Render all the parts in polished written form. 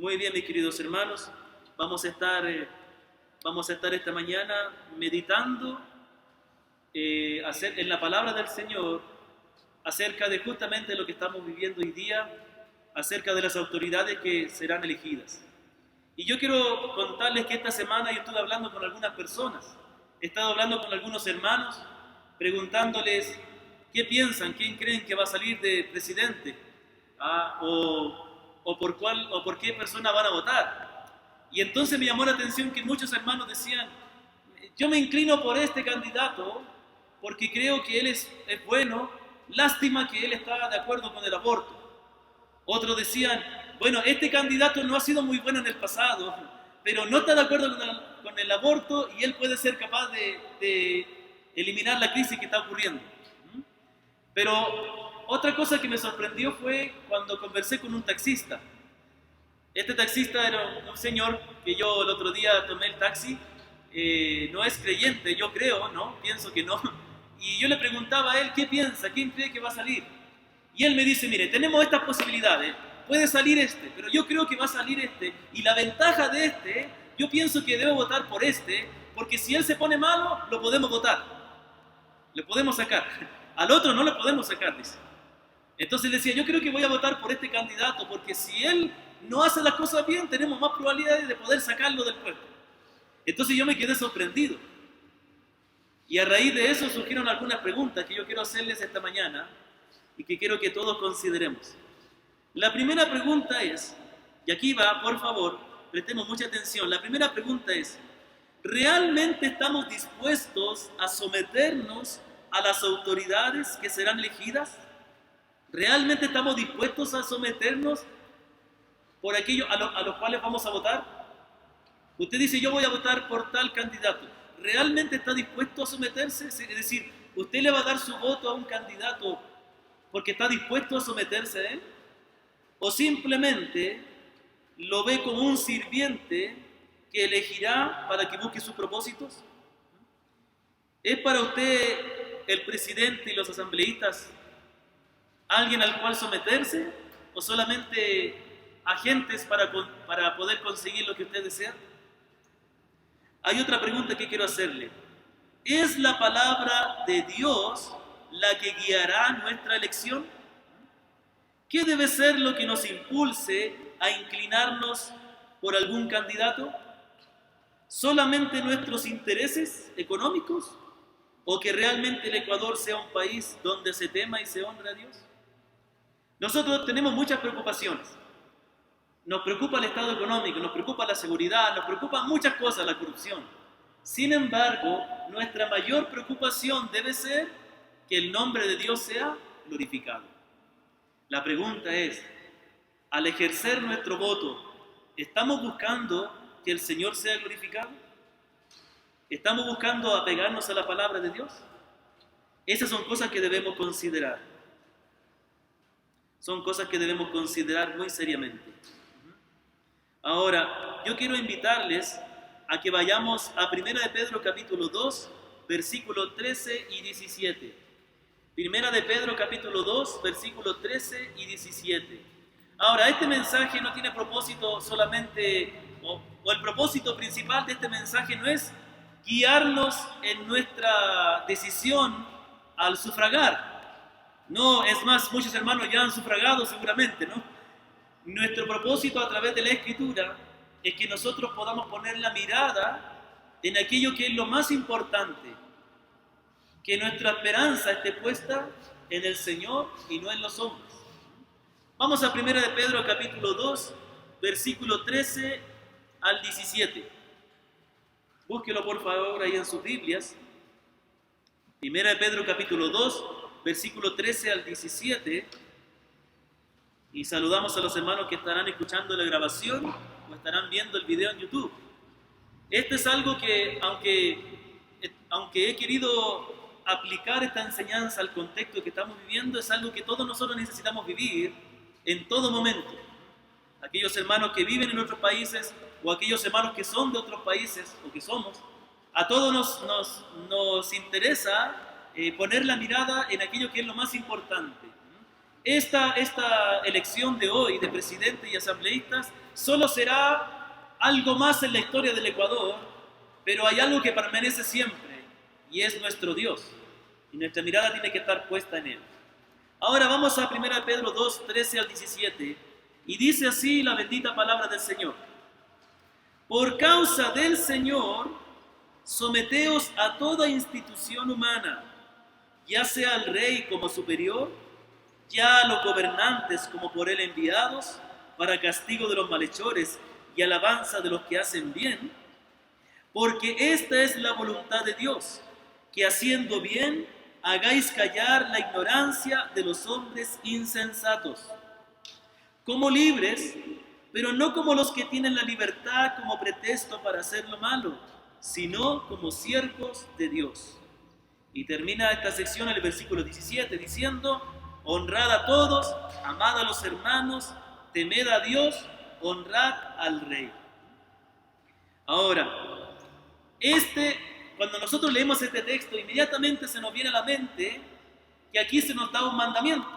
Muy bien, mis queridos hermanos, vamos a estar, vamos a estar esta mañana meditando en la palabra del Señor acerca de justamente lo que estamos viviendo hoy día, acerca de las autoridades que serán elegidas. Y yo quiero contarles que esta semana yo estuve hablando con algunas personas, he estado hablando con algunos hermanos, preguntándoles qué piensan, quién creen que va a salir de presidente, o por qué persona van a votar. Y entonces me llamó la atención que muchos hermanos decían, yo me inclino por este candidato porque creo que él es bueno, lástima que él está de acuerdo con el aborto. Otros decían, bueno, este candidato no ha sido muy bueno en el pasado, pero no está de acuerdo con el aborto y él puede ser capaz de eliminar la crisis que está ocurriendo. Pero otra cosa que me sorprendió fue cuando conversé con un taxista. Este taxista era un señor que yo el otro día tomé el taxi, no es creyente, yo creo, ¿no? Pienso que no. Y yo le preguntaba a él, ¿qué piensa? ¿Quién cree que va a salir? Y él me dice, mire, tenemos estas posibilidades, puede salir este, pero yo creo que va a salir este, y la ventaja de este, yo pienso que debo votar por este, porque si él se pone malo, lo podemos votar, le podemos sacar, al otro no le podemos sacar, dice. Entonces decía, yo creo que voy a votar por este candidato, porque si él no hace las cosas bien, tenemos más probabilidades de poder sacarlo del puesto. Entonces yo me quedé sorprendido. Y a raíz de eso surgieron algunas preguntas que yo quiero hacerles esta mañana y que quiero que todos consideremos. La primera pregunta es, y aquí va, por favor, prestemos mucha atención. La primera pregunta es, ¿realmente estamos dispuestos a someternos a las autoridades que serán elegidas? ¿Realmente estamos dispuestos a someternos por aquello a los cuales vamos a votar? Usted dice, yo voy a votar por tal candidato. ¿Realmente está dispuesto a someterse? Es decir, ¿usted le va a dar su voto a un candidato porque está dispuesto a someterse a él? ¿O simplemente lo ve como un sirviente que elegirá para que busque sus propósitos? ¿Es para usted el presidente y los asambleístas alguien al cual someterse o solamente agentes para poder conseguir lo que usted desea? Hay otra pregunta que quiero hacerle. ¿Es la palabra de Dios la que guiará nuestra elección? ¿Qué debe ser lo que nos impulse a inclinarnos por algún candidato? ¿Solamente nuestros intereses económicos? ¿O que realmente el Ecuador sea un país donde se tema y se honra a Dios? Nosotros tenemos muchas preocupaciones. Nos preocupa el estado económico, nos preocupa la seguridad, nos preocupan muchas cosas, la corrupción. Sin embargo, nuestra mayor preocupación debe ser que el nombre de Dios sea glorificado. La pregunta es, al ejercer nuestro voto, ¿estamos buscando que el Señor sea glorificado? ¿Estamos buscando apegarnos a la palabra de Dios? Esas son cosas que debemos considerar. Son cosas que debemos considerar muy seriamente. Ahora, yo quiero invitarles a que vayamos a 1 de Pedro capítulo 2, versículos 13 y 17. 1 de Pedro capítulo 2, versículos 13 y 17. Ahora, este mensaje no tiene propósito solamente, o el propósito principal de este mensaje no es guiarnos en nuestra decisión al sufragar. No, es más, muchos hermanos ya han sufragado seguramente, ¿no? Nuestro propósito a través de la Escritura es que nosotros podamos poner la mirada en aquello que es lo más importante, que nuestra esperanza esté puesta en el Señor y no en los hombres. Vamos a 1 de Pedro capítulo 2, versículo 13 al 17. Búsquelo por favor ahí en sus Biblias. 1 de Pedro capítulo 2, versículo 13 al 17. Y saludamos a los hermanos que estarán escuchando la grabación o estarán viendo el video en YouTube. Esto es algo que, aunque he querido aplicar esta enseñanza al contexto que estamos viviendo, es algo que todos nosotros necesitamos vivir en todo momento. Aquellos hermanos que viven en otros países o aquellos hermanos que son de otros países o que somos, a todos nos interesa poner la mirada en aquello que es lo más importante. Esta elección de hoy de presidente y asambleístas solo será algo más en la historia del Ecuador, pero hay algo que permanece siempre y es nuestro Dios. Y nuestra mirada tiene que estar puesta en Él. Ahora vamos a 1 Pedro 2, 13 al 17 y dice así la bendita palabra del Señor. Por causa del Señor, someteos a toda institución humana, ya sea al rey como superior, ya a los gobernantes como por él enviados, para castigo de los malhechores y alabanza de los que hacen bien, porque esta es la voluntad de Dios, que haciendo bien hagáis callar la ignorancia de los hombres insensatos, como libres, pero no como los que tienen la libertad como pretexto para hacer lo malo, sino como siervos de Dios. Y termina esta sección en el versículo 17 diciendo: honrad a todos, amad a los hermanos, temed a Dios, honrad al rey. Ahora, cuando nosotros leemos este texto, inmediatamente se nos viene a la mente que aquí se nos da un mandamiento.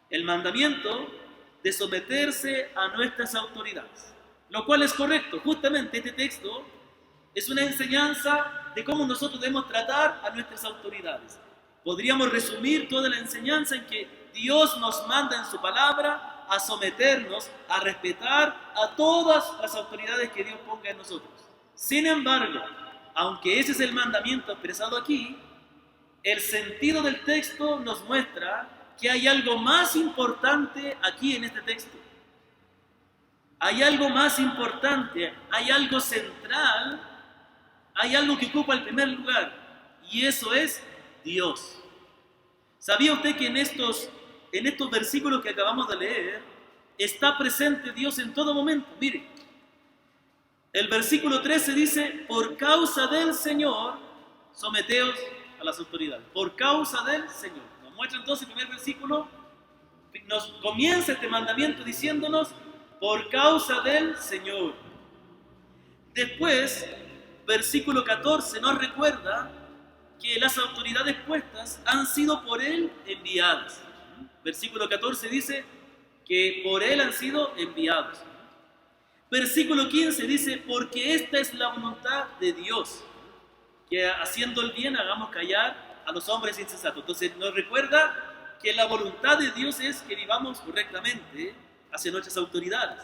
El mandamiento de someterse a nuestras autoridades, lo cual es correcto. Justamente este texto es una enseñanza de cómo nosotros debemos tratar a nuestras autoridades. Podríamos resumir toda la enseñanza en que Dios nos manda en su palabra a someternos, a respetar a todas las autoridades que Dios ponga en nosotros. Sin embargo, aunque ese es el mandamiento expresado aquí, el sentido del texto nos muestra que hay algo más importante aquí en este texto. Hay algo más importante, hay algo central, hay algo que ocupa el primer lugar, y eso es Dios. ¿Sabía usted que en estos versículos que acabamos de leer está presente Dios en todo momento? Mire, el versículo 13 dice: por causa del Señor, someteos a las autoridades. Por causa del Señor. Nos muestra entonces el primer versículo, nos comienza este mandamiento diciéndonos: por causa del Señor. Después, versículo 14 nos recuerda que las autoridades puestas han sido por Él enviadas. Versículo 14 dice que por Él han sido enviados. Versículo 15 dice: porque esta es la voluntad de Dios, que haciendo el bien hagamos callar a los hombres insensatos. Entonces nos recuerda que la voluntad de Dios es que vivamos correctamente hacia nuestras autoridades.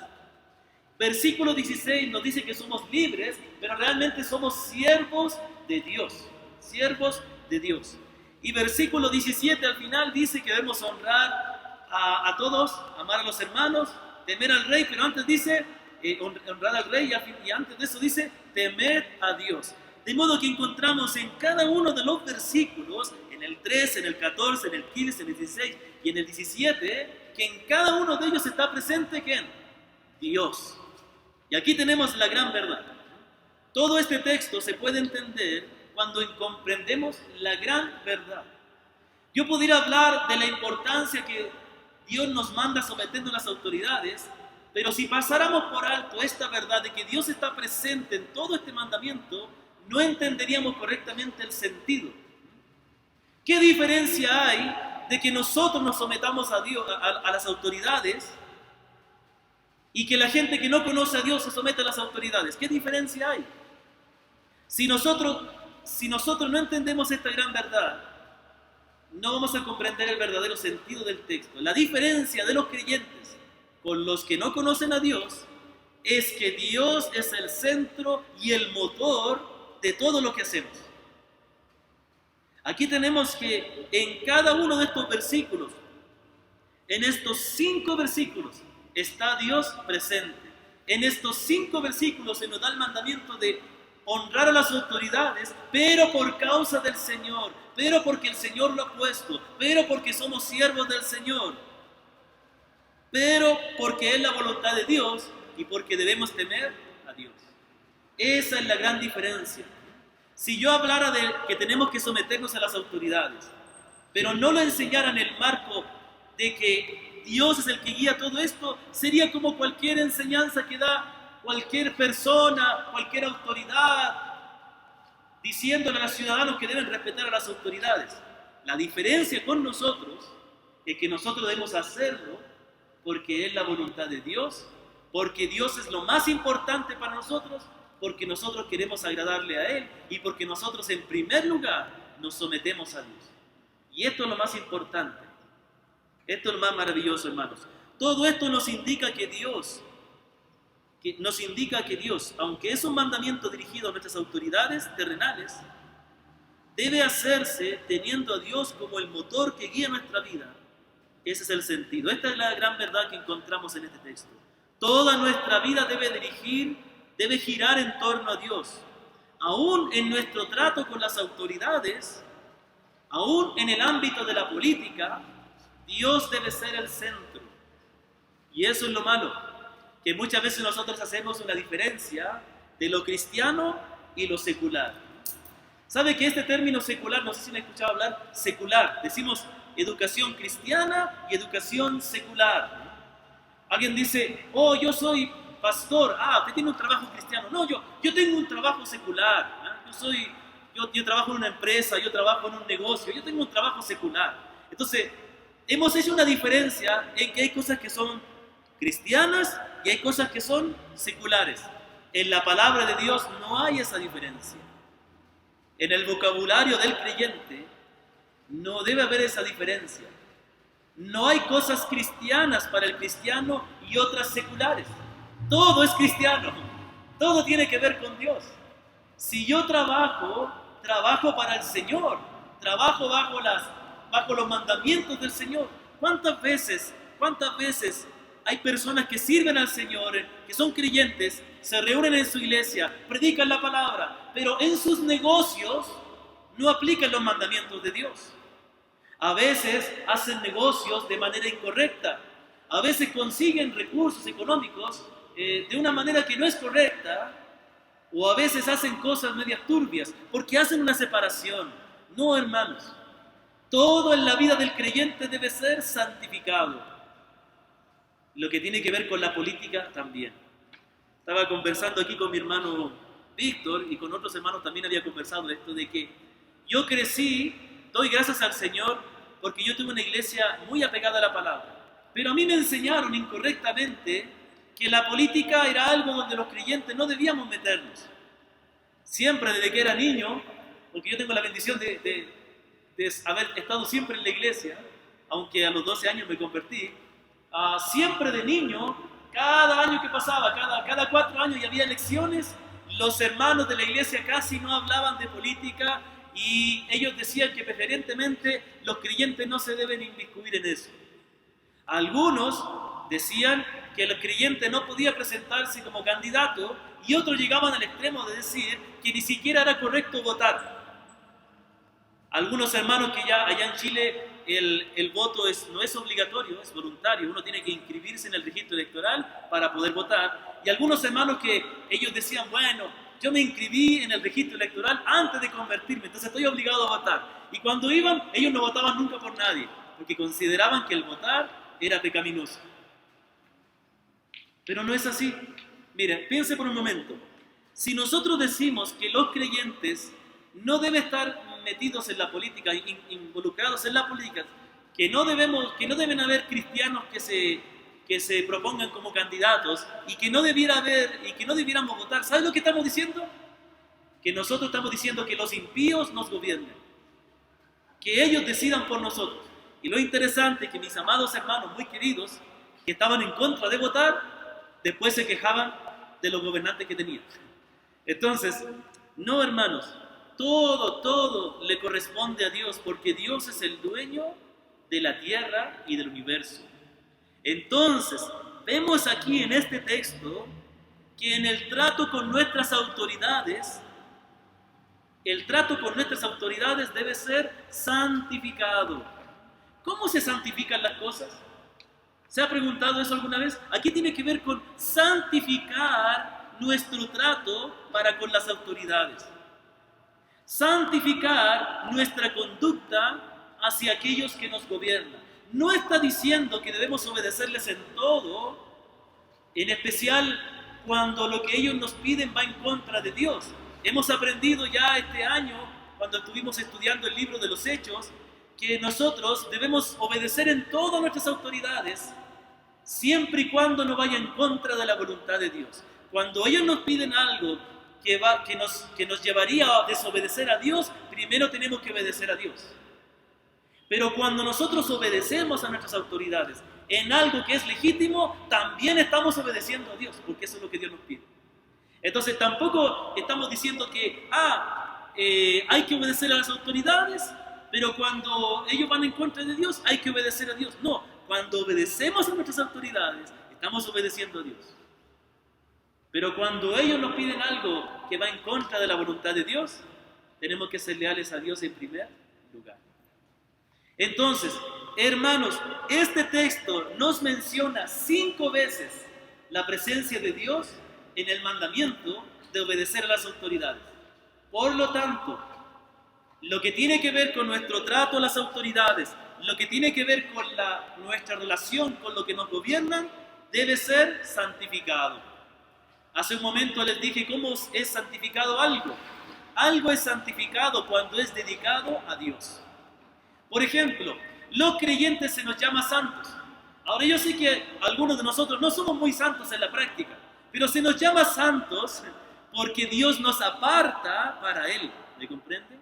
Versículo 16 nos dice que somos libres, pero realmente somos siervos de Dios. Siervos de Dios. Y versículo 17 al final dice que debemos honrar a todos, amar a los hermanos, temer al rey, pero antes dice honrar al rey, y antes de eso dice temer a Dios. De modo que encontramos en cada uno de los versículos, en el 13, en el 14, en el 15, en el 16 y en el 17, que en cada uno de ellos está presente ¿quién? Dios. Y aquí tenemos la gran verdad. Todo este texto se puede entender cuando comprendemos la gran verdad. Yo pudiera hablar de la importancia que Dios nos manda sometiendo a las autoridades, pero si pasáramos por alto esta verdad de que Dios está presente en todo este mandamiento, no entenderíamos correctamente el sentido. ¿Qué diferencia hay de que nosotros nos sometamos a Dios, a las autoridades, y que la gente que no conoce a Dios se somete a las autoridades? ¿Qué diferencia hay? Si nosotros no entendemos esta gran verdad, no vamos a comprender el verdadero sentido del texto. La diferencia de los creyentes con los que no conocen a Dios es que Dios es el centro y el motor de todo lo que hacemos. Aquí tenemos que en cada uno de estos versículos, en estos 5 versículos, está Dios presente. En estos 5 versículos se nos da el mandamiento de honrar a las autoridades, pero por causa del Señor, pero porque el Señor lo ha puesto, pero porque somos siervos del Señor, pero porque es la voluntad de Dios y porque debemos temer a Dios. Esa es la gran diferencia. Si yo hablara de que tenemos que someternos a las autoridades, pero no lo enseñara en el marco de que Dios es el que guía todo esto, sería como cualquier enseñanza que da cualquier persona, cualquier autoridad, diciéndole a los ciudadanos que deben respetar a las autoridades. La diferencia con nosotros es que nosotros debemos hacerlo porque es la voluntad de Dios porque Dios es lo más importante para nosotros, porque nosotros queremos agradarle a Él y porque nosotros en primer lugar nos sometemos a Dios. Y esto es lo más importante, esto es lo más maravilloso, hermanos. Todo esto nos indica que Dios, aunque es un mandamiento dirigido a nuestras autoridades terrenales, debe hacerse teniendo a Dios como el motor que guía nuestra vida. Ese es el sentido. Esta es la gran verdad que encontramos en este texto. Toda nuestra vida debe girar en torno a Dios. Aún en nuestro trato con las autoridades, aún en el ámbito de la política, Dios debe ser el centro. Y eso es lo malo, que muchas veces nosotros hacemos una diferencia de lo cristiano y lo secular. ¿Sabe que este término secular, no sé si me han escuchado hablar, secular, decimos educación cristiana y educación secular? Alguien dice, oh, yo soy pastor, usted tiene un trabajo cristiano. No, yo tengo un trabajo secular, yo trabajo en una empresa, yo trabajo en un negocio, yo tengo un trabajo secular. Entonces, hemos hecho una diferencia en que hay cosas que son cristianas y hay cosas que son seculares. En la palabra de Dios no hay esa diferencia. En el vocabulario del creyente no debe haber esa diferencia. No hay cosas cristianas para el cristiano y otras seculares. Todo es cristiano. Todo tiene que ver con Dios. Si yo trabajo para el Señor. Trabajo bajo los mandamientos del Señor. ¿Cuántas veces hay personas que sirven al Señor, que son creyentes, se reúnen en su iglesia, predican la palabra, pero en sus negocios no aplican los mandamientos de Dios? A veces hacen negocios de manera incorrecta, a veces consiguen recursos económicos de una manera que no es correcta, o a veces hacen cosas medias turbias, porque hacen una separación. No, hermanos, todo en la vida del creyente debe ser santificado. Lo que tiene que ver con la política también. Estaba conversando aquí con mi hermano Víctor y con otros hermanos también había conversado de esto, de que yo crecí, doy gracias al Señor porque yo tuve una iglesia muy apegada a la palabra. Pero a mí me enseñaron incorrectamente que la política era algo donde los creyentes no debíamos meternos. Siempre desde que era niño, porque yo tengo la bendición de haber estado siempre en la iglesia, aunque a los 12 años me convertí, siempre de niño, cada año que pasaba, cada 4 años y había elecciones, los hermanos de la iglesia casi no hablaban de política y ellos decían que preferentemente los creyentes no se deben inmiscuir en eso. Algunos decían que el creyente no podía presentarse como candidato y otros llegaban al extremo de decir que ni siquiera era correcto votar. Algunos hermanos que ya allá en Chile el voto no es obligatorio, es voluntario, uno tiene que inscribirse en el registro electoral para poder votar. Y algunos hermanos que ellos decían, bueno, yo me inscribí en el registro electoral antes de convertirme, entonces estoy obligado a votar. Y cuando iban, ellos no votaban nunca por nadie, porque consideraban que el votar era pecaminoso. Pero no es así. Mira, piense por un momento. Si nosotros decimos que los creyentes no deben estar metidos en la política, involucrados en la política, que no deben haber cristianos que se propongan como candidatos y que no debiéramos votar, ¿sabes lo que estamos diciendo? Que nosotros estamos diciendo que los impíos nos gobiernen, que ellos decidan por nosotros. Y lo interesante es que mis amados hermanos muy queridos, que estaban en contra de votar, después se quejaban de los gobernantes que tenían. Entonces, no, hermanos, todo le corresponde a Dios, porque Dios es el dueño de la tierra y del universo. Entonces, vemos aquí en este texto que en el trato con nuestras autoridades, debe ser santificado. ¿Cómo se santifican las cosas? ¿Se ha preguntado eso alguna vez? Aquí tiene que ver con santificar nuestro trato para con las autoridades. Santificar nuestra conducta hacia aquellos que nos gobiernan. No está diciendo que debemos obedecerles en todo, en especial cuando lo que ellos nos piden va en contra de Dios. Hemos aprendido ya este año, cuando estuvimos estudiando el libro de los Hechos, que nosotros debemos obedecer en todo a nuestras autoridades, siempre y cuando no vaya en contra de la voluntad de Dios. Cuando ellos nos piden algo que nos llevaría a desobedecer a Dios, primero tenemos que obedecer a Dios. Pero cuando nosotros obedecemos a nuestras autoridades en algo que es legítimo, también estamos obedeciendo a Dios, porque eso es lo que Dios nos pide. Entonces tampoco estamos diciendo que hay que obedecer a las autoridades, pero cuando ellos van en contra de Dios, hay que obedecer a Dios. No, cuando obedecemos a nuestras autoridades, estamos obedeciendo a Dios. Pero cuando ellos nos piden algo que va en contra de la voluntad de Dios, tenemos que ser leales a Dios en primer lugar. Entonces, hermanos, este texto nos menciona 5 veces la presencia de Dios en el mandamiento de obedecer a las autoridades. Por lo tanto, lo que tiene que ver con nuestro trato a las autoridades, lo que tiene que ver con nuestra relación con lo que nos gobiernan, debe ser santificado. Hace un momento les dije cómo es santificado algo. Algo es santificado cuando es dedicado a Dios. Por ejemplo, los creyentes se nos llama santos. Ahora yo sé que algunos de nosotros no somos muy santos en la práctica, pero se nos llama santos porque Dios nos aparta para Él. ¿Me comprende?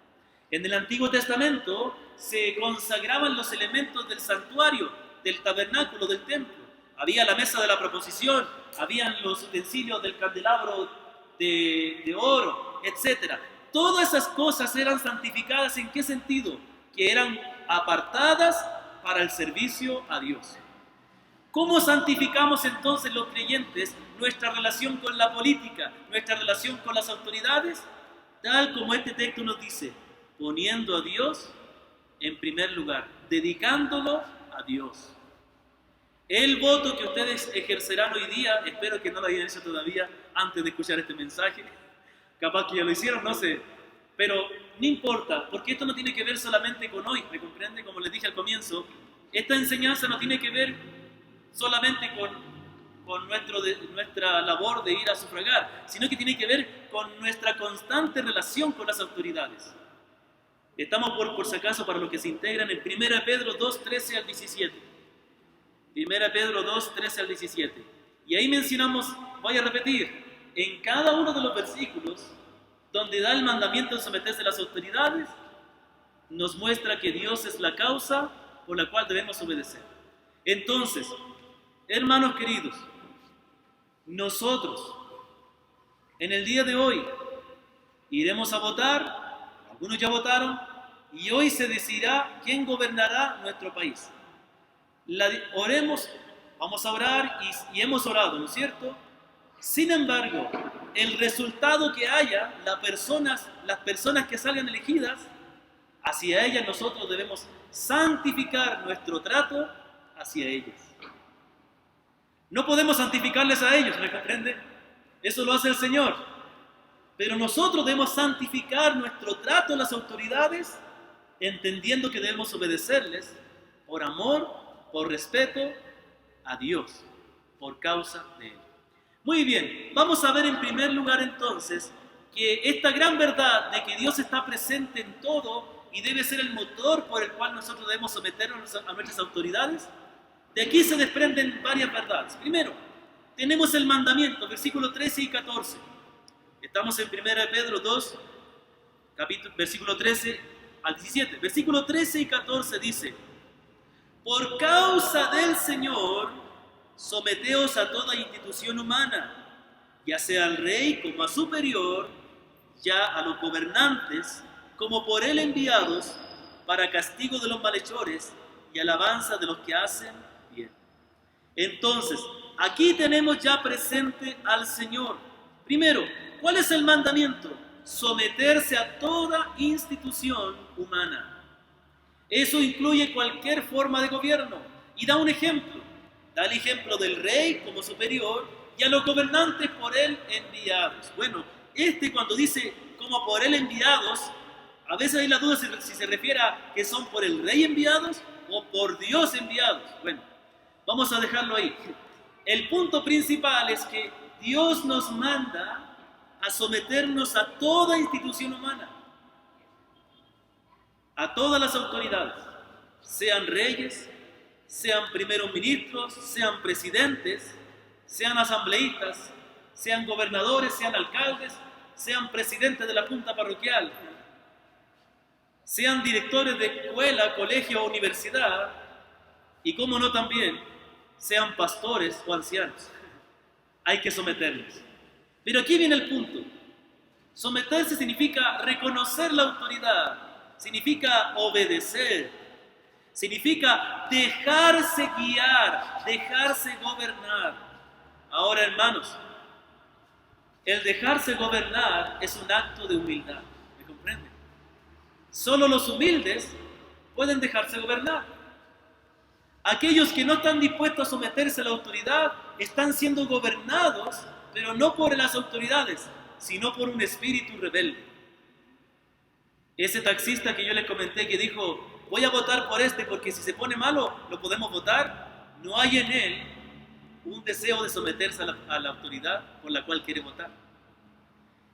En el Antiguo Testamento se consagraban los elementos del santuario, del tabernáculo, del templo. Había la mesa de la proposición, habían los utensilios del candelabro de oro, etc. Todas esas cosas eran santificadas. ¿En qué sentido? Que eran apartadas para el servicio a Dios. ¿Cómo santificamos entonces los creyentes nuestra relación con la política, nuestra relación con las autoridades? Tal como este texto nos dice, poniendo a Dios en primer lugar, dedicándolo a Dios. El voto que ustedes ejercerán hoy día, espero que no lo hayan hecho todavía antes de escuchar este mensaje, capaz que ya lo hicieron, no sé, pero no importa, porque esto no tiene que ver solamente con hoy, ¿me comprende? Como les dije al comienzo, esta enseñanza no tiene que ver solamente con nuestra labor de ir a sufragar, sino que tiene que ver con nuestra constante relación con las autoridades. Estamos por si acaso, para los que se integran, en 1 Pedro 2, 13 al 17. 1 Pedro 2, 13 al 17. Y ahí mencionamos, voy a repetir, en cada uno de los versículos donde da el mandamiento de someterse a las autoridades, nos muestra que Dios es la causa por la cual debemos obedecer. Entonces, hermanos queridos, nosotros en el día de hoy iremos a votar, algunos ya votaron, y hoy se decidirá quién gobernará nuestro país. Oremos, vamos a orar y hemos orado, ¿no es cierto? Sin embargo, el resultado que haya, las personas que salgan elegidas, hacia ellas nosotros debemos santificar nuestro trato hacia ellas. No podemos santificarles a ellos, ¿me comprende? Eso lo hace el Señor. Pero nosotros debemos santificar nuestro trato a las autoridades, entendiendo que debemos obedecerles por amor, por respeto a Dios, por causa de Él. Muy bien, vamos a ver en primer lugar entonces que esta gran verdad de que Dios está presente en todo y debe ser el motor por el cual nosotros debemos someternos a nuestras autoridades, de aquí se desprenden varias verdades. Primero, tenemos el mandamiento, versículos 13 y 14. Estamos en 1 Pedro 2, versículo 13 al 17. Versículo 13 y 14 dice: por causa del Señor, someteos a toda institución humana, ya sea al rey como a superior, ya a los gobernantes, como por él enviados, para castigo de los malhechores y alabanza de los que hacen bien. Entonces, aquí tenemos ya presente al Señor. Primero, ¿cuál es el mandamiento? Someterse a toda institución humana. Eso incluye cualquier forma de gobierno. Y da un ejemplo. Da el ejemplo del rey como superior y a los gobernantes por él enviados. Bueno, cuando dice como por él enviados, a veces hay la duda si se refiere a que son por el rey enviados o por Dios enviados. Bueno, vamos a dejarlo ahí. El punto principal es que Dios nos manda a someternos a toda institución humana, a todas las autoridades, sean reyes, sean primeros ministros, sean presidentes, sean asambleístas, sean gobernadores, sean alcaldes, sean presidentes de la junta parroquial, sean directores de escuela, colegio o universidad, y cómo no también, sean pastores o ancianos. Hay que someterlos. Pero aquí viene el punto. Someterse significa reconocer la autoridad, significa obedecer, significa dejarse guiar, dejarse gobernar. Ahora, hermanos, el dejarse gobernar es un acto de humildad, ¿me comprenden? Solo los humildes pueden dejarse gobernar. Aquellos que no están dispuestos a someterse a la autoridad están siendo gobernados, pero no por las autoridades, sino por un espíritu rebelde. Ese taxista que yo les comenté que dijo, voy a votar por este porque si se pone malo lo podemos votar, no hay en él un deseo de someterse a la autoridad por la cual quiere votar.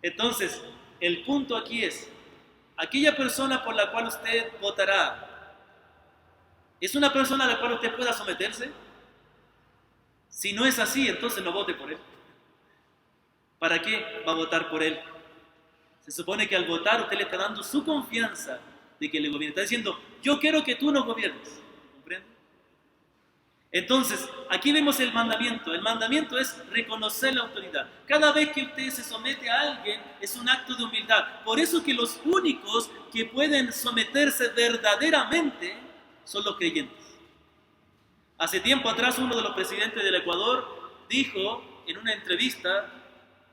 Entonces, el punto aquí es, aquella persona por la cual usted votará, ¿es una persona a la cual usted pueda someterse? Si no es así, entonces no vote por él. ¿Para qué va a votar por él? Se supone que al votar usted le está dando su confianza de que le gobierne. Está diciendo, yo quiero que tú nos gobiernes. ¿Comprende? Entonces, aquí vemos el mandamiento. El mandamiento es reconocer la autoridad. Cada vez que usted se somete a alguien, es un acto de humildad. Por eso que los únicos que pueden someterse verdaderamente son los creyentes. Hace tiempo atrás, uno de los presidentes del Ecuador dijo en una entrevista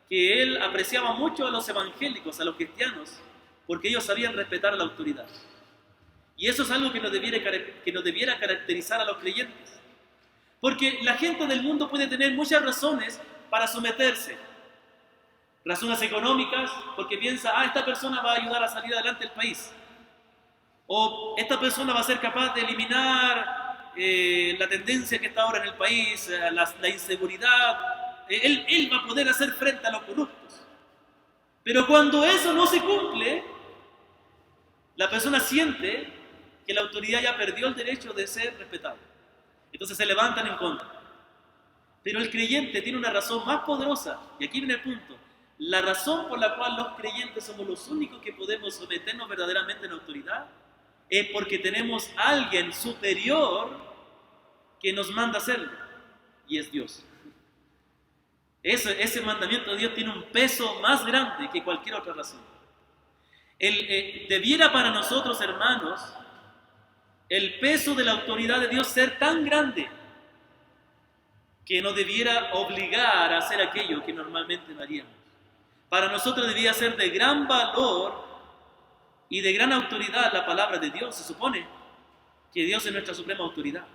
que él apreciaba mucho a los evangélicos, a los cristianos, porque ellos sabían respetar la autoridad. Y eso es algo que nos debiera caracterizar a los creyentes. Porque la gente del mundo puede tener muchas razones para someterse. Razones económicas, porque piensa, esta persona va a ayudar a salir adelante el país. O esta persona va a ser capaz de eliminar la tendencia que está ahora en el país, la inseguridad. Él va a poder hacer frente a los corruptos. Pero cuando eso no se cumple, la persona siente que la autoridad ya perdió el derecho de ser respetada. Entonces se levantan en contra. Pero el creyente tiene una razón más poderosa, y aquí viene el punto. La razón por la cual los creyentes somos los únicos que podemos someternos verdaderamente en autoridad es porque tenemos a alguien superior que nos manda hacerlo, y es Dios. Ese mandamiento de Dios tiene un peso más grande que cualquier otra razón. Debiera para nosotros, hermanos, el peso de la autoridad de Dios ser tan grande que nos debiera obligar a hacer aquello que normalmente no haríamos. Para nosotros debería ser de gran valor y de gran autoridad la palabra de Dios. Se supone que Dios es nuestra suprema autoridad.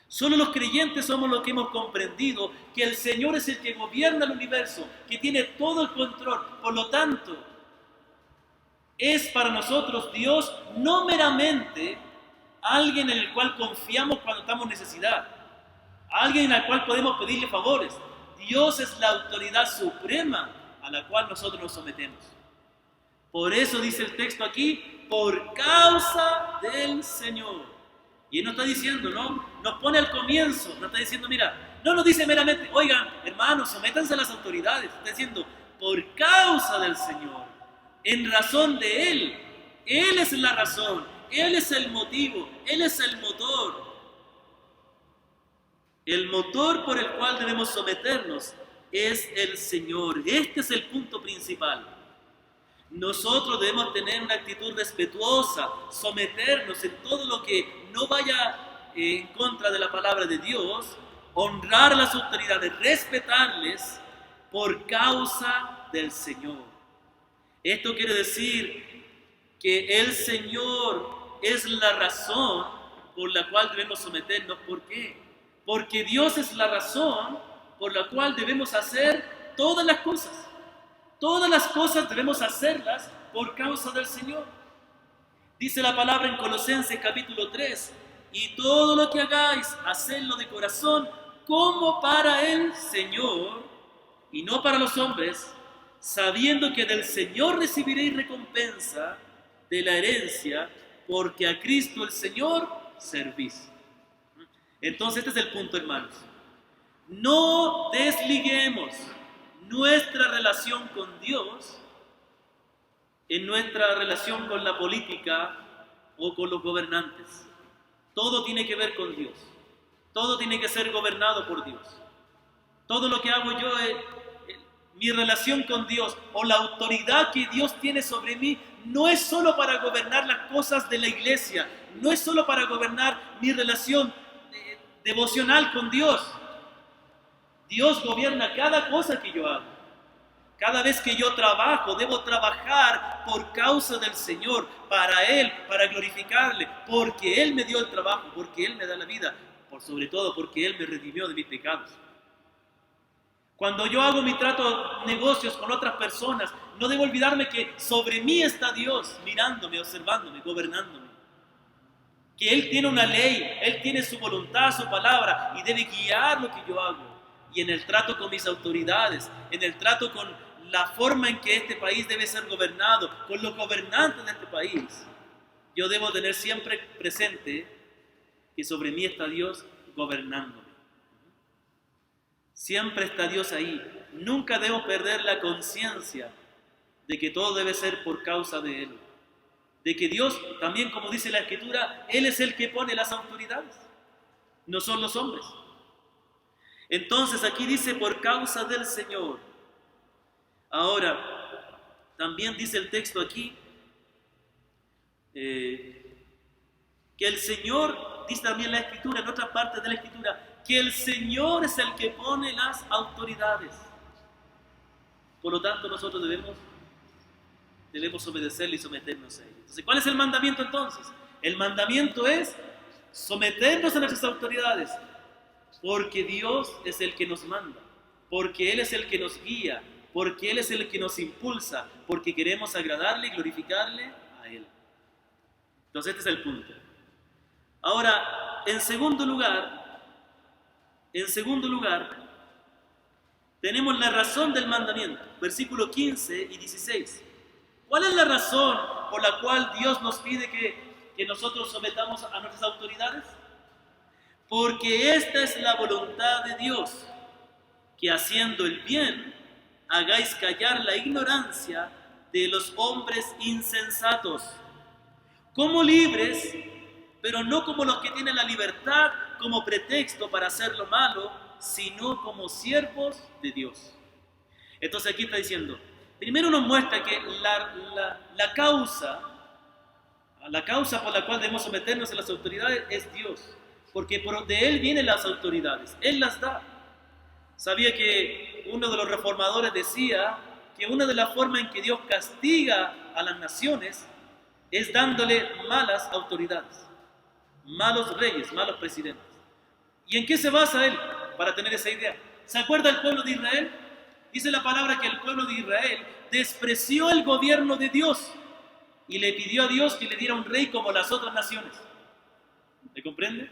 Solo los creyentes somos los que hemos comprendido que el Señor es el que gobierna el universo, que tiene todo el control. Por lo tanto, es para nosotros Dios no meramente alguien en el cual confiamos cuando estamos en necesidad, alguien al cual podemos pedirle favores. Dios es la autoridad suprema a la cual nosotros nos sometemos. Por eso dice el texto aquí, por causa del Señor. Y Él nos está diciendo, ¿no? Nos pone al comienzo, nos está diciendo, mira, no nos dice meramente, oigan, hermanos, sométanse a las autoridades. Está diciendo, por causa del Señor, en razón de Él. Él es la razón, Él es el motivo, Él es el motor. El motor por el cual debemos someternos es el Señor. Este es el punto principal. Nosotros debemos tener una actitud respetuosa, someternos en todo lo que no vaya en contra de la palabra de Dios, honrar a las autoridades, respetarles por causa del Señor. Esto quiere decir que el Señor es la razón por la cual debemos someternos. ¿Por qué? Porque Dios es la razón por la cual debemos hacer todas las cosas. Todas las cosas debemos hacerlas por causa del Señor. Dice la palabra en Colosenses capítulo 3, y todo lo que hagáis, hacedlo de corazón, como para el Señor, y no para los hombres, sabiendo que del Señor recibiréis recompensa de la herencia, porque a Cristo el Señor servís. Entonces este es el punto, hermanos. No desliguemos nuestra relación con Dios en nuestra relación con la política o con los gobernantes. Todo tiene que ver con Dios. Todo tiene que ser gobernado por Dios. Todo lo que hago yo mi relación con Dios o la autoridad que Dios tiene sobre mí no es solo para gobernar las cosas de la iglesia, no es solo para gobernar mi relación devocional con Dios. Dios gobierna cada cosa que yo hago. Cada vez que yo trabajo, debo trabajar por causa del Señor, para Él, para glorificarle, porque Él me dio el trabajo, porque Él me da la vida, por sobre todo porque Él me redimió de mis pecados. Cuando yo hago mi trato, negocios con otras personas, no debo olvidarme que sobre mí está Dios, mirándome, observándome, gobernándome. Que Él tiene una ley, Él tiene su voluntad, su palabra, y debe guiar lo que yo hago. Y en el trato con mis autoridades, en el trato con la forma en que este país debe ser gobernado, con los gobernantes de este país, yo debo tener siempre presente que sobre mí está Dios gobernándome. Siempre está Dios ahí. Nunca debo perder la conciencia de que todo debe ser por causa de Él. De que Dios, también como dice la Escritura, Él es el que pone las autoridades, no son los hombres. Entonces aquí dice por causa del Señor. Ahora, también dice el texto aquí que el Señor, dice también la Escritura, en otra parte de la Escritura, que el Señor es el que pone las autoridades. Por lo tanto, nosotros debemos obedecerle y someternos a Él. Entonces, ¿cuál es el mandamiento entonces? El mandamiento es someternos a nuestras autoridades, porque Dios es el que nos manda, porque Él es el que nos guía, porque Él es el que nos impulsa, porque queremos agradarle y glorificarle a Él. Entonces, este es el punto. Ahora, en segundo lugar, tenemos la razón del mandamiento, versículos 15 y 16. ¿Cuál es la razón por la cual Dios nos pide que nosotros sometamos a nuestras autoridades? Porque esta es la voluntad de Dios, que haciendo el bien, hagáis callar la ignorancia de los hombres insensatos, como libres, pero no como los que tienen la libertad como pretexto para hacer lo malo, sino como siervos de Dios. Entonces aquí está diciendo, primero nos muestra que la causa por la cual debemos someternos a las autoridades es Dios, porque de Él vienen las autoridades, Él las da. Sabía que uno de los reformadores decía que una de las formas en que Dios castiga a las naciones es dándole malas autoridades, malos reyes, malos presidentes. ¿Y en qué se basa Él para tener esa idea? ¿Se acuerda el pueblo de Israel? Dice la palabra que el pueblo de Israel despreció el gobierno de Dios y le pidió a Dios que le diera un rey como las otras naciones. ¿Me comprende?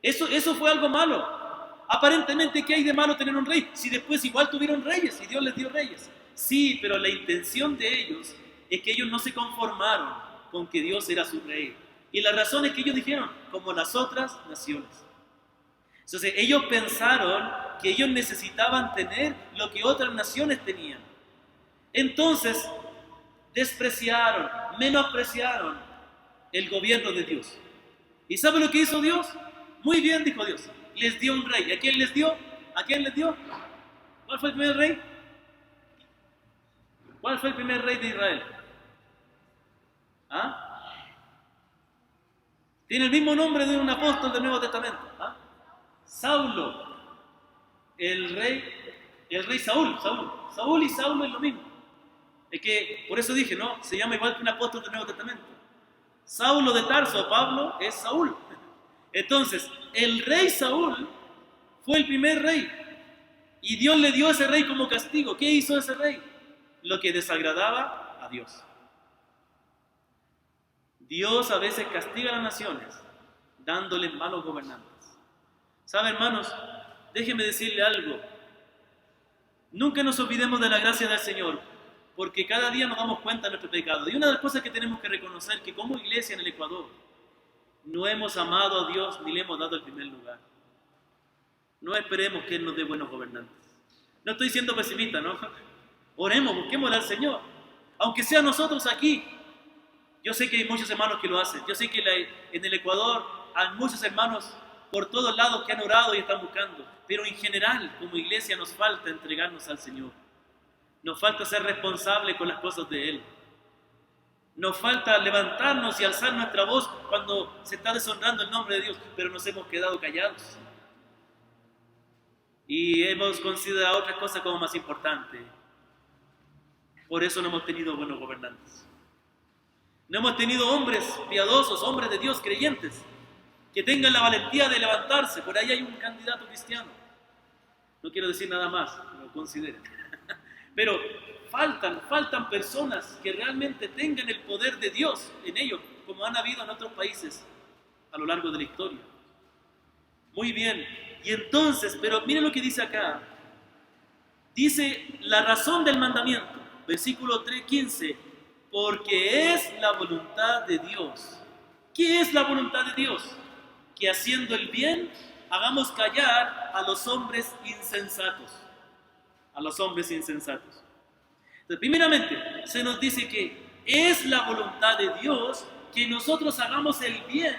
Eso fue algo malo. Aparentemente, ¿qué hay de malo tener un rey? Si después igual tuvieron reyes y Dios les dio reyes. Sí, pero la intención de ellos es que ellos no se conformaron con que Dios era su rey. Y la razón es que ellos dijeron, como las otras naciones. Entonces, ellos pensaron que ellos necesitaban tener lo que otras naciones tenían. Entonces, despreciaron, menospreciaron el gobierno de Dios. ¿Y sabe lo que hizo Dios? Muy bien, dijo Dios. Les dio un rey. ¿A quién les dio? ¿A quién les dio? ¿Cuál fue el primer rey? ¿Cuál fue el primer rey de Israel? ¿Ah? Tiene el mismo nombre de un apóstol del Nuevo Testamento. ¿Ah? Saulo. El rey Saúl y Saulo es lo mismo. Es que, por eso dije, ¿no? Se llama igual que un apóstol del Nuevo Testamento. Saulo de Tarso, Pablo, es Saúl. Entonces, el rey Saúl fue el primer rey. Y Dios le dio a ese rey como castigo. ¿Qué hizo ese rey? Lo que desagradaba a Dios. Dios a veces castiga a las naciones, dándoles malos gobernantes. ¿Sabe, hermanos? Déjeme decirle algo. Nunca nos olvidemos de la gracia del Señor, porque cada día nos damos cuenta de nuestro pecado. Y una de las cosas que tenemos que reconocer, que como iglesia en el Ecuador, no hemos amado a Dios ni le hemos dado el primer lugar. No esperemos que Él nos dé buenos gobernantes. No estoy siendo pesimista, ¿no? Oremos, busquemos al Señor. Aunque sea nosotros aquí. Yo sé que hay muchos hermanos que lo hacen. Yo sé que en el Ecuador hay muchos hermanos por todos lados que han orado y están buscando. Pero en general, como iglesia, nos falta entregarnos al Señor. Nos falta ser responsables con las cosas de Él. Nos falta levantarnos y alzar nuestra voz cuando se está deshonrando el nombre de Dios, pero nos hemos quedado callados. Y hemos considerado otras cosas como más importantes. Por eso no hemos tenido buenos gobernantes. No hemos tenido hombres piadosos, hombres de Dios, creyentes, que tengan la valentía de levantarse. Por ahí hay un candidato cristiano. No quiero decir nada más, lo consideren. Pero faltan personas que realmente tengan el poder de Dios en ellos, como han habido en otros países a lo largo de la historia. Muy bien, y entonces, pero miren lo que dice acá. Dice la razón del mandamiento, versículo 3:15, porque es la voluntad de Dios. ¿Qué es la voluntad de Dios? Que haciendo el bien, hagamos callar a los hombres insensatos. A los hombres insensatos. Entonces, primeramente, se nos dice que es la voluntad de Dios que nosotros hagamos el bien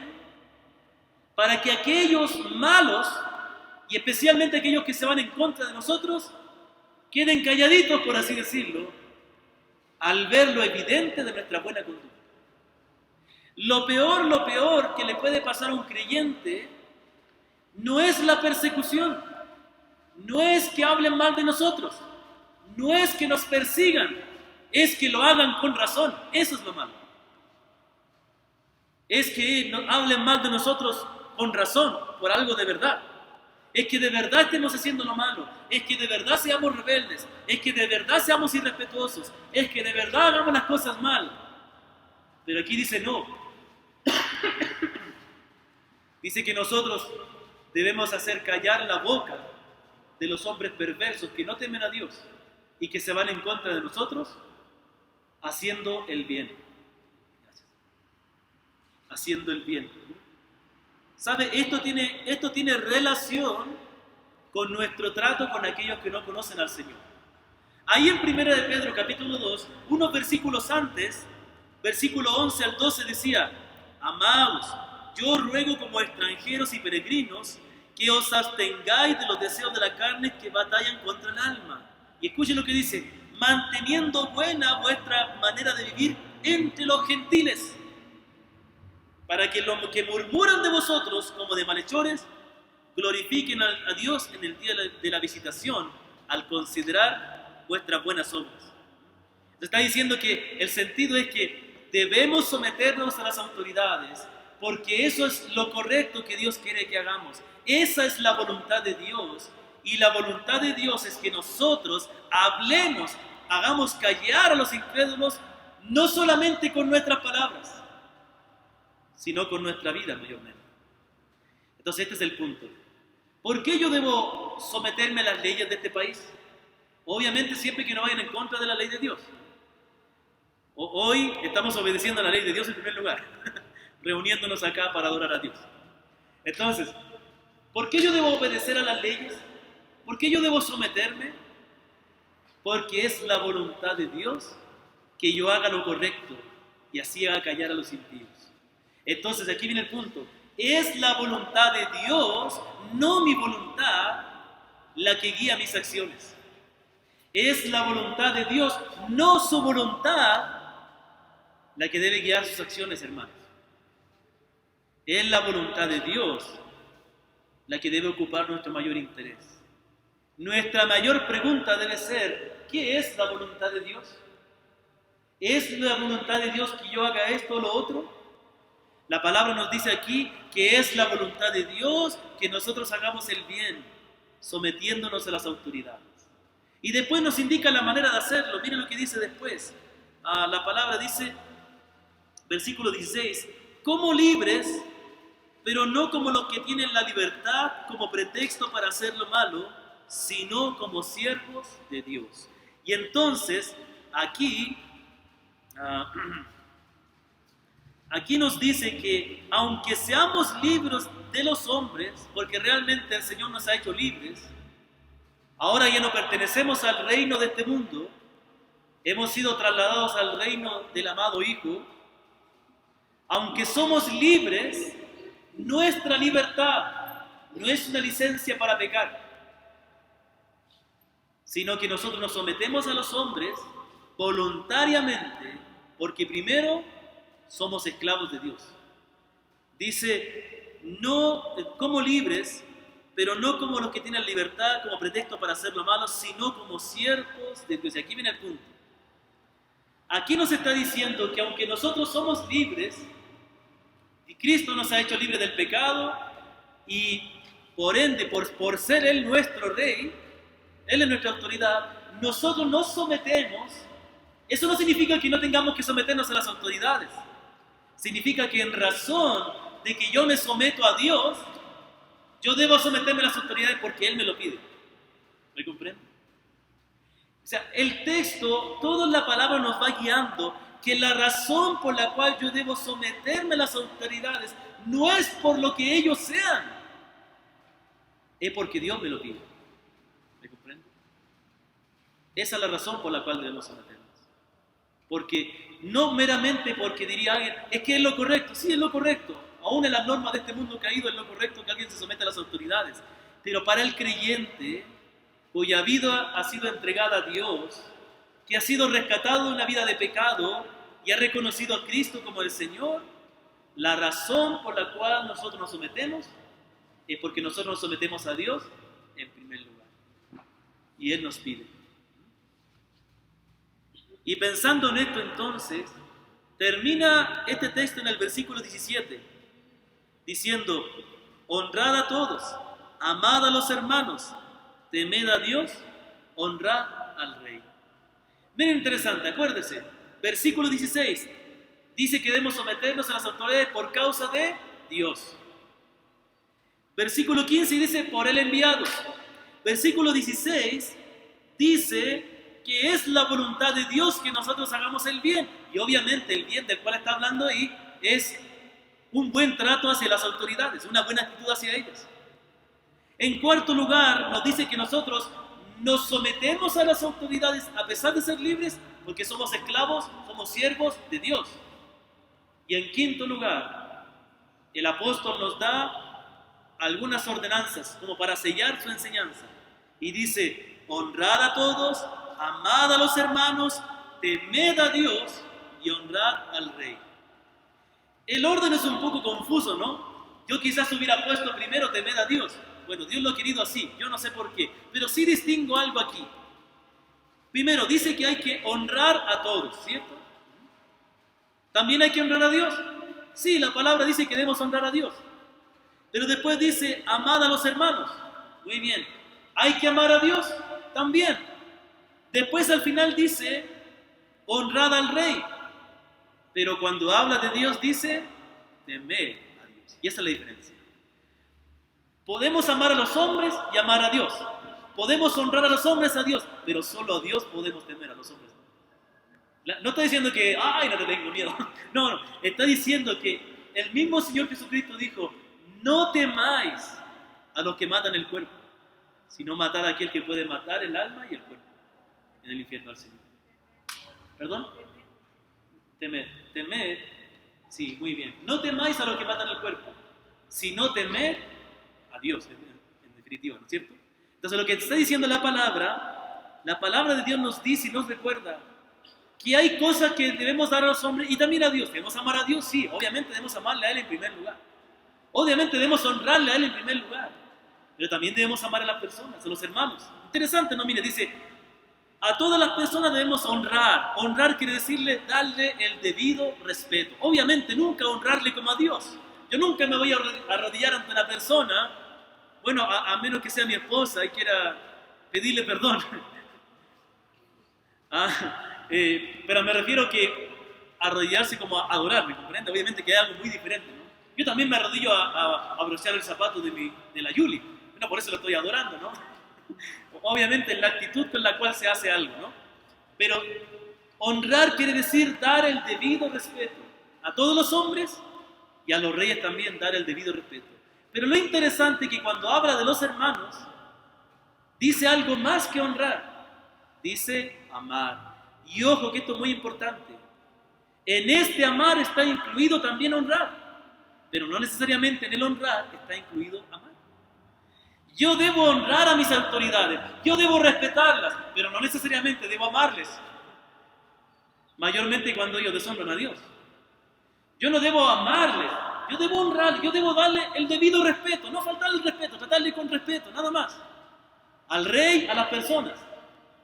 para que aquellos malos, y especialmente aquellos que se van en contra de nosotros, queden calladitos, por así decirlo, al ver lo evidente de nuestra buena conducta. Lo peor que le puede pasar a un creyente no es la persecución, no es que hablen mal de nosotros, no es que nos persigan, es que lo hagan con razón. Eso es lo malo. Es que hablen mal de nosotros con razón, por algo de verdad. Es que de verdad estemos haciendo lo malo, es que de verdad seamos rebeldes, es que de verdad seamos irrespetuosos, es que de verdad hagamos las cosas mal. Pero aquí dice no. Dice que nosotros debemos hacer callar la boca de los hombres perversos que no temen a Dios y que se van en contra de nosotros haciendo el bien. Haciendo el bien. ¿Sabe? Esto tiene relación con nuestro trato con aquellos que no conocen al Señor. Ahí en 1 de Pedro capítulo 2, unos versículos antes, versículo 11 al 12 decía: amados, yo ruego como extranjeros y peregrinos que os abstengáis de los deseos de la carne que batallan contra el alma. Y escuchen lo que dice: manteniendo buena vuestra manera de vivir entre los gentiles, para que los que murmuran de vosotros como de malhechores glorifiquen a Dios en el día de la visitación al considerar vuestras buenas obras. Está diciendo que el sentido es que debemos someternos a las autoridades porque eso es lo correcto que Dios quiere que hagamos. Esa es la voluntad de Dios, y la voluntad de Dios es que nosotros hablemos, hagamos callar a los incrédulos, no solamente con nuestras palabras, sino con nuestra vida mayormente. Entonces este es el punto. ¿Por qué yo debo someterme a las leyes de este país? Obviamente siempre que no vayan en contra de la ley de Dios. Hoy estamos obedeciendo a la ley de Dios en primer lugar, reuniéndonos acá para adorar a Dios. Entonces, ¿por qué yo debo obedecer a las leyes? ¿Por qué yo debo someterme? Porque es la voluntad de Dios que yo haga lo correcto y así haga callar a los impíos. Entonces aquí viene el punto. Es la voluntad de Dios, no mi voluntad, la que guía mis acciones. Es la voluntad de Dios, no su voluntad, la que debe guiar sus acciones, hermanos. Es la voluntad de Dios la que debe ocupar nuestro mayor interés. Nuestra mayor pregunta debe ser: ¿qué es la voluntad de Dios? ¿Es la voluntad de Dios que yo haga esto o lo otro? La palabra nos dice aquí que es la voluntad de Dios que nosotros hagamos el bien, sometiéndonos a las autoridades. Y después nos indica la manera de hacerlo. Miren lo que dice después. La palabra dice, versículo 16, como libres, pero no como los que tienen la libertad como pretexto para hacer lo malo, sino como siervos de Dios. Y entonces, aquí nos dice que aunque seamos libres de los hombres, porque realmente el Señor nos ha hecho libres. Ahora ya no pertenecemos al reino de este mundo, hemos sido trasladados al reino del amado Hijo. Aunque somos libres, nuestra libertad no es una licencia para pecar, sino que nosotros nos sometemos a los hombres voluntariamente, porque primero somos esclavos de Dios. Dice, no como libres, pero no como los que tienen libertad como pretexto para hacer lo malo, sino como siervos de Dios. Y aquí viene el punto. Aquí nos está diciendo que aunque nosotros somos libres, y Cristo nos ha hecho libres del pecado, y por ende, por ser Él nuestro Rey, Él es nuestra autoridad, nosotros nos sometemos. Eso no significa que no tengamos que someternos a las autoridades. Significa que en razón de que yo me someto a Dios, yo debo someterme a las autoridades porque Él me lo pide. ¿Me comprende? O sea, el texto, toda la palabra nos va guiando que la razón por la cual yo debo someterme a las autoridades no es por lo que ellos sean, es porque Dios me lo pide. ¿Me comprende? Esa es la razón por la cual debemos someternos. Porque no meramente porque diría alguien, es que es lo correcto. Sí, es lo correcto. Aún en las normas de este mundo caído es lo correcto que alguien se someta a las autoridades. Pero para el creyente, cuya vida ha sido entregada a Dios, que ha sido rescatado de una vida de pecado y ha reconocido a Cristo como el Señor, la razón por la cual nosotros nos sometemos es porque nosotros nos sometemos a Dios en primer lugar. Y Él nos pide. Y pensando en esto entonces, termina este texto en el versículo 17, diciendo, honrad a todos, amad a los hermanos, temed a Dios, honrad al Rey. Miren, interesante, acuérdese, versículo 16, dice que debemos someternos a las autoridades por causa de Dios. Versículo 15 dice, por Él enviados. Versículo 16 dice que es la voluntad de Dios que nosotros hagamos el bien. Y obviamente el bien del cual está hablando ahí es un buen trato hacia las autoridades, una buena actitud hacia ellas. En cuarto lugar, nos dice que nosotros nos sometemos a las autoridades a pesar de ser libres, porque somos esclavos, somos siervos de Dios. Y en quinto lugar, el apóstol nos da algunas ordenanzas como para sellar su enseñanza. Y dice, honrad a todos, amad a los hermanos, temed a Dios y honrad al Rey. El orden es un poco confuso, ¿no? Yo quizás hubiera puesto primero temed a Dios. Bueno, Dios lo ha querido así, yo no sé por qué, pero sí distingo algo aquí. Primero, dice que hay que honrar a todos, ¿cierto? ¿También hay que honrar a Dios? Sí, la palabra dice que debemos honrar a Dios. Pero después dice, amad a los hermanos. Muy bien. ¿Hay que amar a Dios? También. Después al final dice, honrad al Rey. Pero cuando habla de Dios dice, temed a Dios. Y esa es la diferencia. Podemos amar a los hombres y amar a Dios. Podemos honrar a los hombres a Dios, pero solo a Dios podemos temer, a los hombres no está diciendo que, ay, no te tengo miedo. No, está diciendo que el mismo Señor Jesucristo dijo, no temáis a los que matan el cuerpo, sino matad a aquel que puede matar el alma y el cuerpo en el infierno al Señor. ¿Perdón? Temed, sí, muy bien. No temáis a los que matan el cuerpo, sino temed a Dios, en definitiva, ¿no es cierto? Entonces lo que está diciendo la palabra de Dios nos dice y nos recuerda que hay cosas que debemos dar a los hombres y también a Dios. ¿Debemos amar a Dios? Sí, obviamente debemos amarle a Él en primer lugar. Obviamente debemos honrarle a Él en primer lugar. Pero también debemos amar a las personas, a los hermanos. Interesante, ¿no? Mire, dice, a todas las personas debemos honrar. Honrar quiere decirle darle el debido respeto. Obviamente nunca honrarle como a Dios. Yo nunca me voy a arrodillar ante una persona, bueno, a menos que sea mi esposa y quiera pedirle perdón. Pero me refiero que arrodillarse como a adorar, ¿me comprende? Obviamente que es algo muy diferente, ¿no? Yo también me arrodillo a brochear el zapato de la Yuli. Bueno, por eso lo estoy adorando, ¿no? Obviamente la actitud con la cual se hace algo, ¿no? Pero honrar quiere decir dar el debido respeto a todos los hombres y a los reyes también dar el debido respeto. Pero lo interesante es que cuando habla de los hermanos, dice algo más que honrar. Dice amar. Y ojo que esto es muy importante. En este amar está incluido también honrar. Pero no necesariamente en el honrar está incluido amar. Yo debo honrar a mis autoridades. Yo debo respetarlas. Pero no necesariamente debo amarles. Mayormente cuando ellos deshonran a Dios. Yo no debo amarles. Yo debo honrarles. Yo debo darle el debido respeto. No faltarle el respeto. Tratarle con respeto. Nada más. Al rey, a las personas.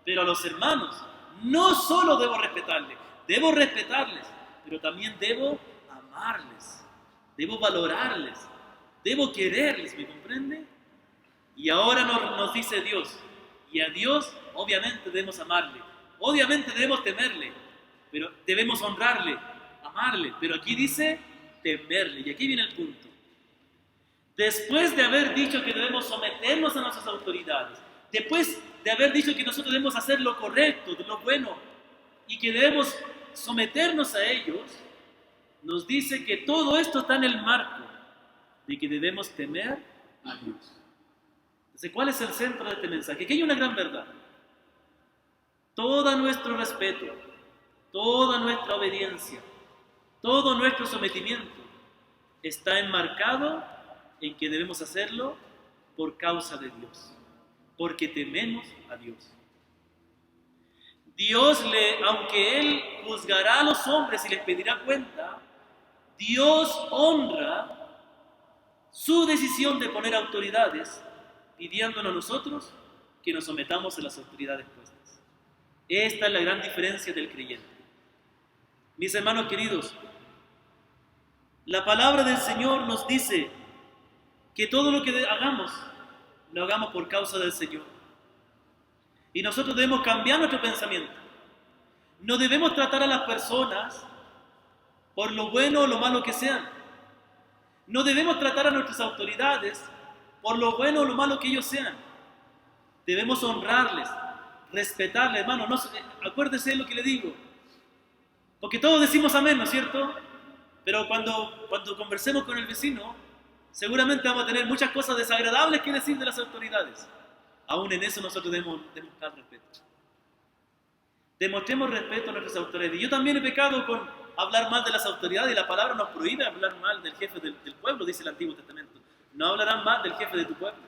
Pero a los hermanos, no solo debo respetarles, debo respetarles, pero también debo amarles, debo valorarles, debo quererles, ¿me comprende? Y ahora nos dice Dios, y a Dios obviamente debemos amarle, obviamente debemos temerle, pero debemos honrarle, amarle, pero aquí dice temerle, y aquí viene el punto. Después de haber dicho que debemos someternos a nuestras autoridades, después de haber dicho que nosotros debemos hacer lo correcto, lo bueno, y que debemos someternos a ellos, nos dice que todo esto está en el marco de que debemos temer a Dios. Entonces, ¿cuál es el centro de este mensaje? Que hay una gran verdad. Todo nuestro respeto, toda nuestra obediencia, todo nuestro sometimiento está enmarcado en que debemos hacerlo por causa de Dios, porque tememos a Dios. Dios, aunque Él juzgará a los hombres y les pedirá cuenta, Dios honra su decisión de poner autoridades, pidiéndonos a nosotros que nos sometamos a las autoridades puestas. Esta es la gran diferencia del creyente. Mis hermanos queridos, la palabra del Señor nos dice que todo lo que hagamos, lo hagamos por causa del Señor. Y nosotros debemos cambiar nuestro pensamiento. No debemos tratar a las personas por lo bueno o lo malo que sean. No debemos tratar a nuestras autoridades por lo bueno o lo malo que ellos sean. Debemos honrarles, respetarles, hermano. Acuérdese de lo que le digo. Porque todos decimos amén, ¿no es cierto? Pero cuando conversemos con el vecino, seguramente vamos a tener muchas cosas desagradables que decir de las autoridades. Aún en eso nosotros debemos demostrar respeto. Demostremos respeto a nuestras autoridades. Y yo también he pecado con hablar mal de las autoridades, y la palabra nos prohíbe hablar mal del jefe del pueblo, dice el Antiguo Testamento. No hablarán mal del jefe de tu pueblo.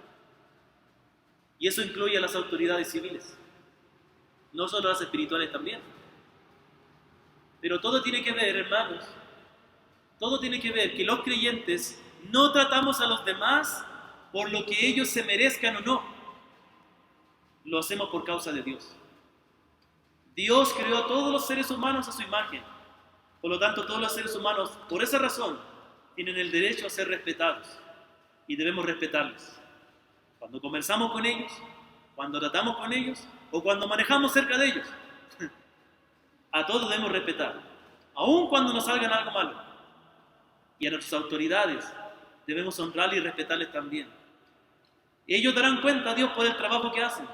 Y eso incluye a las autoridades civiles, no solo a las espirituales también. Pero todo tiene que ver, hermanos, todo tiene que ver que los creyentes no tratamos a los demás por lo que ellos se merezcan o no. Lo hacemos por causa de Dios. Dios creó a todos los seres humanos a su imagen. Por lo tanto, todos los seres humanos, por esa razón, tienen el derecho a ser respetados. Y debemos respetarles. Cuando conversamos con ellos, cuando tratamos con ellos, o cuando manejamos cerca de ellos. A todos debemos respetar. Aun cuando nos salgan algo malo. Y a nuestras autoridades debemos honrarles y respetarles también. Ellos darán cuenta a Dios por el trabajo que hacen.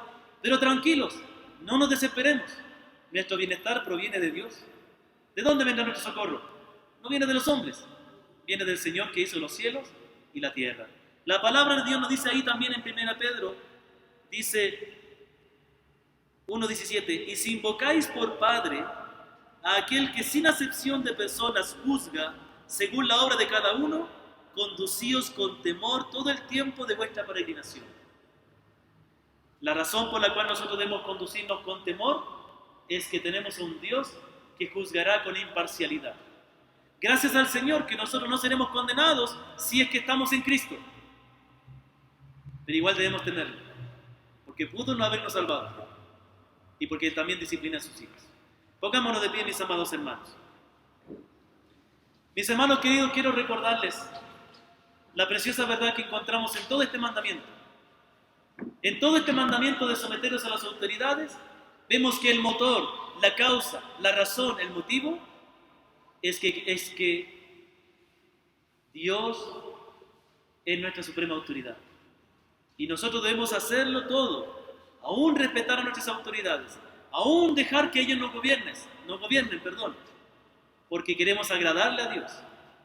Pero tranquilos, no nos desesperemos. Nuestro bienestar proviene de Dios. ¿De dónde vendrá nuestro socorro? No viene de los hombres. Viene del Señor que hizo los cielos y la tierra. La palabra de Dios nos dice ahí también en 1 Pedro, dice 1:17, y si invocáis por Padre a aquel que sin acepción de personas juzga según la obra de cada uno, conducíos con temor todo el tiempo de vuestra peregrinación. La razón por la cual nosotros debemos conducirnos con temor es que tenemos un Dios que juzgará con imparcialidad. Gracias al Señor que nosotros no seremos condenados si es que estamos en Cristo. Pero igual debemos tenerlo, porque pudo no habernos salvado y porque también disciplina a sus hijos. Pongámonos de pie, mis amados hermanos. Mis hermanos queridos, quiero recordarles la preciosa verdad que encontramos en todo este mandamiento. En todo este mandamiento de someternos a las autoridades, vemos que el motor, la causa, la razón, el motivo, es que Dios es nuestra suprema autoridad. Y nosotros debemos hacerlo todo, aún respetar a nuestras autoridades, aún dejar que ellos nos gobiernen, porque queremos agradarle a Dios,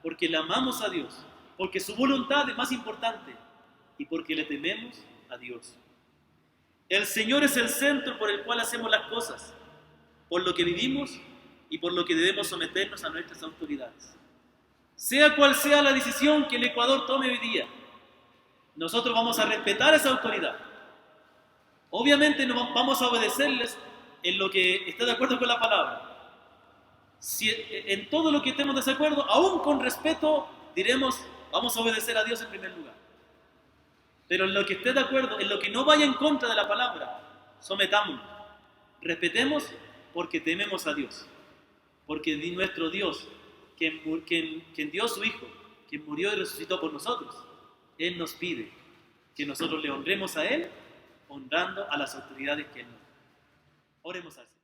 porque le amamos a Dios porque su voluntad es más importante y porque le tememos a Dios. El Señor es el centro por el cual hacemos las cosas, por lo que vivimos y por lo que debemos someternos a nuestras autoridades. Sea cual sea la decisión que el Ecuador tome hoy día, nosotros vamos a respetar esa autoridad. Obviamente no vamos a obedecerles en lo que esté de acuerdo con la palabra. Si en todo lo que estemos de desacuerdo, aún con respeto, diremos, vamos a obedecer a Dios en primer lugar. Pero en lo que esté de acuerdo, en lo que no vaya en contra de la palabra, sometámonos, respetemos porque tememos a Dios. Porque nuestro Dios, quien dio a su Hijo, quien murió y resucitó por nosotros, Él nos pide que nosotros le honremos a Él, honrando a las autoridades que Él nos da. Oremos al Señor.